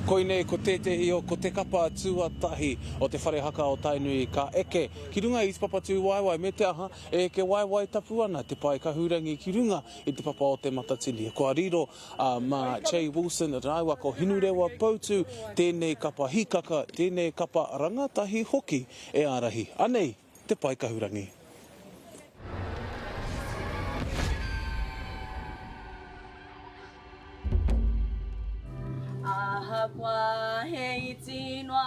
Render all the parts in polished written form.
Koinei ko tetehi o ko te kapa tuatahi o te whare haka o Tainui ka eke. Ki runga i te papa tū waiwai me te aha e ke waiwai tapu ana Te Pae Kahurangi ki runga i te papa o te matatini. Ko ariro ma Wilson and Hinurewa Hinurewa Poutu, tēnei kapa hikaka, tēnei kapa rangatahi hoki e arahi. Anei, Te Pae Kahurangi. Ahakwa he itinwa,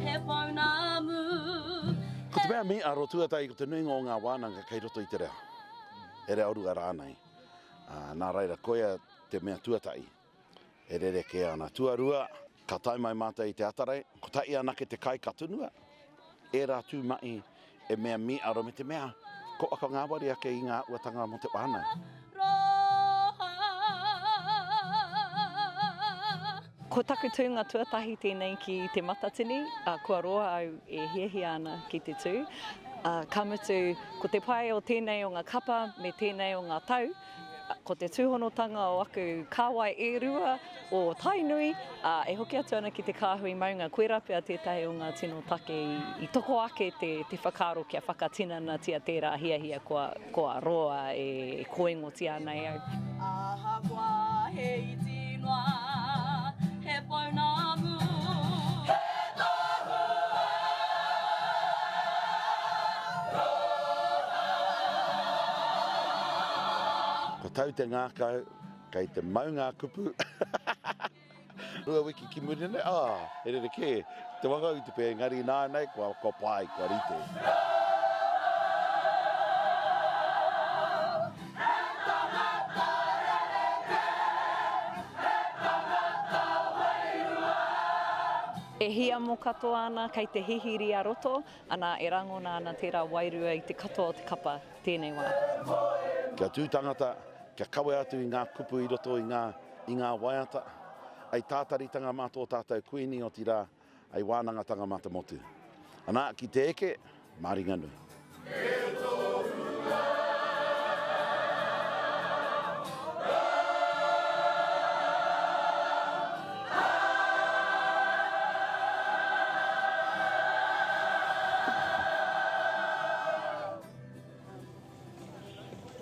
he paunamu. Ko te mea mi aro tuatai ko te nuinga o ngā wānanga kei roto i te rea. E rea oru a rānei. Nā reira koia te mea tuatai. E rere ke ana tuarua, ka tai mai mātai i te atarai, ko tai anake te kai katunua. E rā tū mai e mea mi aro me te mea. Ko aka ngā wari ake i ngā uatanga mo te wānai. Ko taku tū ngā tuatahi tēnei ki te matatini, kua roa au e hiahi ana ki te tū. Ka mutu, ko te pai o tēnei o ngā kapa me tēnei o ngā tau, ko te tūhonotanga o aku kāwai e rua o Tainui, e hoki atu ana ki Te Kāhui Maunga, koe rapea tētahi o ngā tino take i toko ake te whakaro kia whakatinana tia tērā hiahia koa roa e koengoti ana e au. Ahakwa he itinwa, he paunamu. Ko tau te ngākau, kei te maunga kupu. Rua wiki ki murene, e rere ke, te waka i te pē ngari nānei, kua pai, kua rite. E hia mo katoa ana kei te hihiri a roto, ana e rangona ana tērā wairua i te katoa o te kapa tēnei wā. Kia tū tangata, kia kawe atu i ngā kupu i roto i ngā waiata, ai tātaritanga mātou tātou kuini o tira, ai wānangatanga mātou motu. Ana ki te eke, maringa nui.